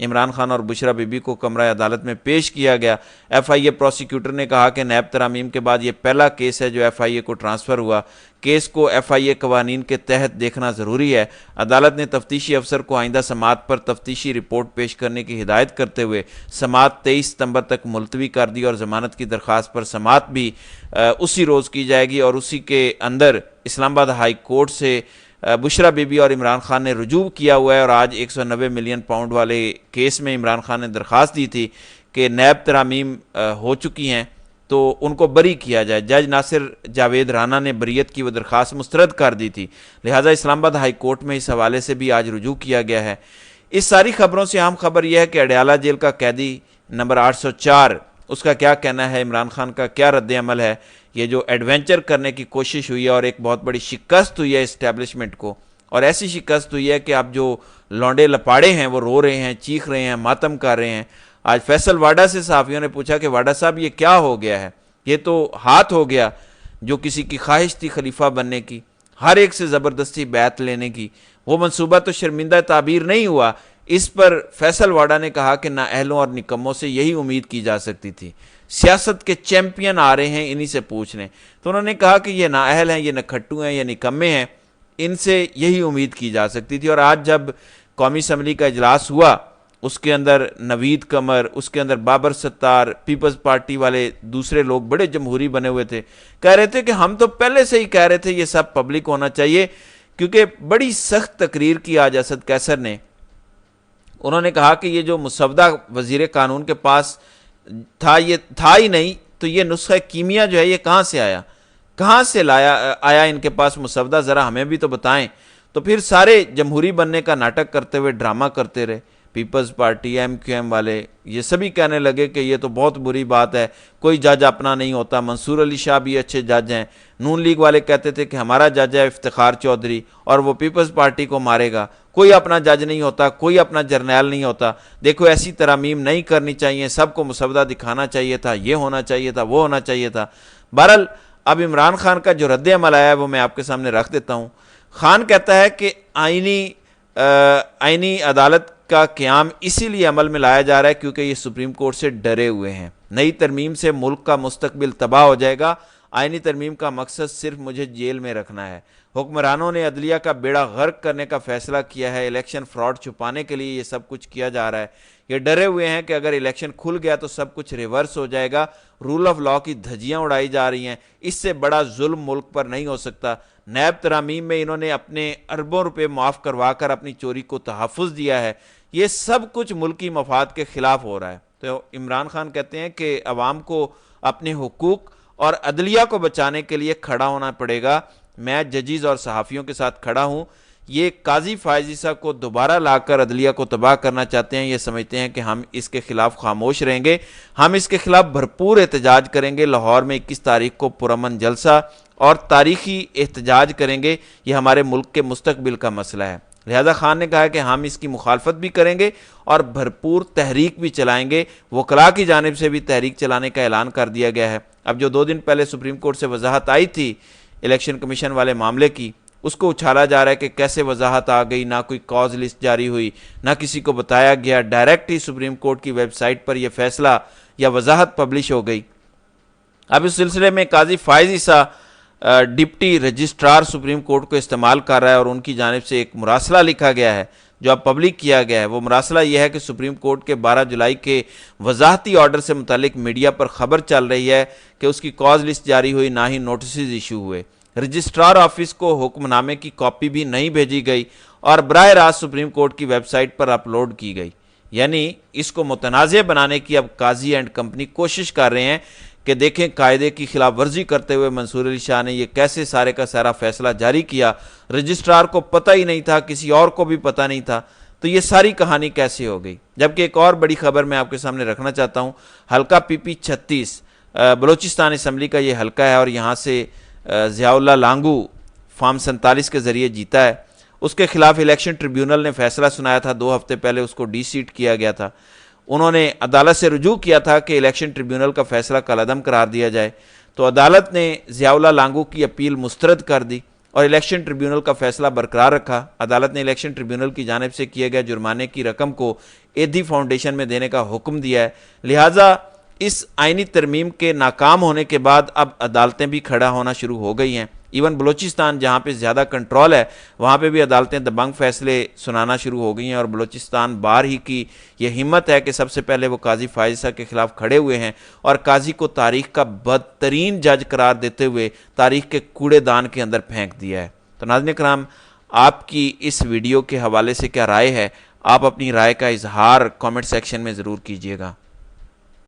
عمران خان اور بشرا be be کو کمرہ عدالت میں پیش کیا گیا۔ ایف آئی اے پروسیکیوٹر نے کہا کہ نیب ترامیم کے بعد یہ پہلا کیس ہے جو ایف آئی اے کو ٹرانسفر ہوا۔ کیس کو ایف آئی اے قوانین کے تحت دیکھنا ضروری ہے۔ عدالت نے تفتیشی افسر کو آئندہ سماعت پر تفتیشی رپورٹ پیش کرنے کی ہدایت کرتے ہوئے سماعت 23 ستمبر تک ملتوی کر دی، اور ضمانت کی درخواست پر سماعت بھی اسی روز کی جائے گی، اور اسی کے اندر اسلام آباد ہائی کورٹ سے بشرا بی بی اور عمران خان نے رجوع کیا ہوا ہے، اور آج 190 ملین پاؤنڈ والے کیس میں عمران خان نے درخواست دی تھی کہ نیب ترامیم ہو چکی ہیں تو ان کو بری کیا جائے۔ جج ناصر جاوید رانا نے بریت کی وہ درخواست مسترد کر دی تھی، لہٰذا اسلام آباد ہائی کورٹ میں اس حوالے سے بھی آج رجوع کیا گیا ہے۔ اس ساری خبروں سے اہم خبر یہ ہے کہ اڈیالہ جیل کا قیدی نمبر 804، اس کا کیا کہنا ہے، عمران خان کا کیا رد عمل ہے۔ یہ جو ایڈونچر کرنے کی کوشش ہوئی ہے اور ایک بہت بڑی شکست ہوئی ہے اسٹیبلشمنٹ کو، اور ایسی شکست ہوئی ہے کہ اب جو لونڈے لپاڑے ہیں وہ رو رہے ہیں، چیخ رہے ہیں، ماتم کر رہے ہیں۔ آج فیصل واڈا سے صحافیوں نے پوچھا کہ واڈا صاحب یہ کیا ہو گیا ہے؟ یہ تو ہاتھ ہو گیا جو کسی کی خواہش تھی خلیفہ بننے کی، ہر ایک سے زبردستی بیعت لینے کی، وہ منصوبہ تو شرمندہ تعبیر نہیں ہوا۔ اس پر فیصل واڈا نے کہا کہ نااہلوں اور نکموں سے یہی امید کی جا سکتی تھی، سیاست کے چیمپئن آ رہے ہیں، انہی سے پوچھ لیں۔ تو انہوں نے کہا کہ یہ نااہل ہیں، یہ نکھٹو ہیں، یہ نکمے ہیں، ان سے یہی امید کی جا سکتی تھی۔ اور آج جب قومی اسمبلی کا اجلاس ہوا، اس کے اندر نوید قمر، اس کے اندر بابر ستار، پیپلز پارٹی والے دوسرے لوگ بڑے جمہوری بنے ہوئے تھے، کہہ رہے تھے کہ ہم تو پہلے سے ہی کہہ رہے تھے یہ سب پبلک ہونا چاہیے، کیونکہ بڑی سخت تقریر کی آج اسد قیصر نے۔ انہوں نے کہا کہ یہ جو مسودہ وزیر قانون کے پاس تھا یہ تھا ہی نہیں، تو یہ نسخہ کیمیا جو ہے یہ کہاں سے آیا، کہاں سے آیا ان کے پاس مسودہ، ذرا ہمیں بھی تو بتائیں۔ تو پھر سارے جمہوری بننے کا ناٹک کرتے ہوئے ڈرامہ کرتے رہے، پیپلز پارٹی، ایم کیو ایم والے، یہ سبھی کہنے لگے کہ یہ تو بہت بری بات ہے، کوئی جج اپنا نہیں ہوتا، منصور علی شاہ بھی اچھے جج ہیں، نون لیگ والے کہتے تھے کہ ہمارا جج ہے افتخار چودھری اور وہ پیپلز پارٹی کو مارے گا، کوئی اپنا جج نہیں ہوتا، کوئی اپنا جرنیل نہیں ہوتا، دیکھو ایسی ترامیم نہیں کرنی چاہیے، سب کو مسودہ دکھانا چاہیے تھا، یہ ہونا چاہیے تھا، وہ ہونا چاہیے تھا۔ بہرحال اب عمران خان کا جو رد عمل آیا ہے وہ میں آپ کے سامنے رکھ دیتا ہوں۔ خان کہتا ہے کہ آئینی عدالت کا قیام اسی لیے عمل میں لایا جا رہا ہے کیونکہ یہ سپریم کورٹ سے ڈرے ہوئے ہیں، نئی ترمیم سے ملک کا مستقبل تباہ ہو جائے گا، آئینی ترمیم کا مقصد صرف مجھے جیل میں رکھنا ہے۔ حکمرانوں نے عدلیہ کا بیڑا غرق کرنے کا فیصلہ کیا ہے، الیکشن فراڈ چھپانے کے لیے یہ سب کچھ کیا جا رہا ہے، یہ ڈرے ہوئے ہیں کہ اگر الیکشن کھل گیا تو سب کچھ ریورس ہو جائے گا، رول آف لاء کی دھجیاں اڑائی جا رہی ہیں، اس سے بڑا ظلم ملک پر نہیں ہو سکتا۔ نیب ترامیم میں انہوں نے اپنے اربوں روپے معاف کروا کر اپنی چوری کو تحفظ دیا ہے، یہ سب کچھ ملکی مفاد کے خلاف ہو رہا ہے۔ تو عمران خان کہتے ہیں کہ عوام کو اپنے حقوق اور عدلیہ کو بچانے کے لیے کھڑا ہونا پڑے گا، میں ججز اور صحافیوں کے ساتھ کھڑا ہوں۔ یہ قاضی فائز عیسیٰ کو دوبارہ لا کر عدلیہ کو تباہ کرنا چاہتے ہیں، یہ سمجھتے ہیں کہ ہم اس کے خلاف خاموش رہیں گے، ہم اس کے خلاف بھرپور احتجاج کریں گے، لاہور میں 21 تاریخ کو پرامن جلسہ اور تاریخی احتجاج کریں گے، یہ ہمارے ملک کے مستقبل کا مسئلہ ہے۔ لہذا خان نے کہا کہ ہم اس کی مخالفت بھی کریں گے اور بھرپور تحریک بھی چلائیں گے، وکلاء کی جانب سے بھی تحریک چلانے کا اعلان کر دیا گیا ہے۔ اب جو 2 دن پہلے سپریم کورٹ سے وضاحت آئی تھی الیکشن کمیشن والے معاملے کی، اس کو اچھالا جا رہا ہے کہ کیسے وضاحت آ گئی، نہ کوئی کاز لسٹ جاری ہوئی، نہ کسی کو بتایا گیا، ڈائریکٹ ہی سپریم کورٹ کی ویب سائٹ پر یہ فیصلہ یا وضاحت پبلش ہو گئی۔ اب اس سلسلے میں قاضی فائز عیسیٰ ڈپٹی رجسٹرار سپریم کورٹ کو استعمال کر رہا ہے اور ان کی جانب سے ایک مراسلہ لکھا گیا ہے جو اب پبلک کیا گیا ہے۔ وہ مراسلہ یہ ہے کہ سپریم کورٹ کے 12 جولائی کے وضاحتی آرڈر سے متعلق میڈیا پر خبر چل رہی ہے کہ اس کی کاز لسٹ جاری ہوئی، نہ ہی نوٹسز ایشو ہوئے، رجسٹرار آفس کو حکم نامے کی کاپی بھی نہیں بھیجی گئی اور براہ راست سپریم کورٹ کی ویب سائٹ پر اپلوڈ کی گئی۔ یعنی اس کو متنازع بنانے کی اب قاضی اینڈ کمپنی کوشش کر رہے ہیں کہ دیکھیں قاعدے کی خلاف ورزی کرتے ہوئے منصور علی شاہ نے یہ کیسے سارے کا سارا فیصلہ جاری کیا، رجسٹرار کو پتہ ہی نہیں تھا، کسی اور کو بھی پتہ نہیں تھا، تو یہ ساری کہانی کیسے ہو گئی۔ جبکہ ایک اور بڑی خبر میں آپ کے سامنے رکھنا چاہتا ہوں، حلقہ پی پی 36 بلوچستان اسمبلی کا یہ حلقہ ہے اور یہاں سے ضیاء اللہ لانگو فارم 47 کے ذریعے جیتا ہے، اس کے خلاف الیکشن ٹریبیونل نے فیصلہ سنایا تھا، 2 ہفتے پہلے اس کو ڈی سیٹ کیا گیا تھا۔ انہوں نے عدالت سے رجوع کیا تھا کہ الیکشن ٹریبیونل کا فیصلہ کالعدم قرار دیا جائے، تو عدالت نے ضیاء اللہ لانگو کی اپیل مسترد کر دی اور الیکشن ٹریبیونل کا فیصلہ برقرار رکھا۔ عدالت نے الیکشن ٹریبیونل کی جانب سے کیے گئے جرمانے کی رقم کو ایدھی فاؤنڈیشن میں دینے کا حکم دیا ہے۔ لہٰذا اس آئینی ترمیم کے ناکام ہونے کے بعد اب عدالتیں بھی کھڑا ہونا شروع ہو گئی ہیں۔ ایون بلوچستان جہاں پہ زیادہ کنٹرول ہے وہاں پہ بھی عدالتیں دبنگ فیصلے سنانا شروع ہو گئی ہیں، اور بلوچستان بار ہی کی یہ ہمت ہے کہ سب سے پہلے وہ قاضی فائز عیسیٰ کے خلاف کھڑے ہوئے ہیں اور قاضی کو تاریخ کا بدترین جج قرار دیتے ہوئے تاریخ کے کوڑے دان کے اندر پھینک دیا ہے۔ تو ناظرین کرام، آپ کی اس ویڈیو کے حوالے سے کیا رائے ہے؟ آپ اپنی رائے کا اظہار کامنٹ سیکشن میں ضرور کیجیے گا۔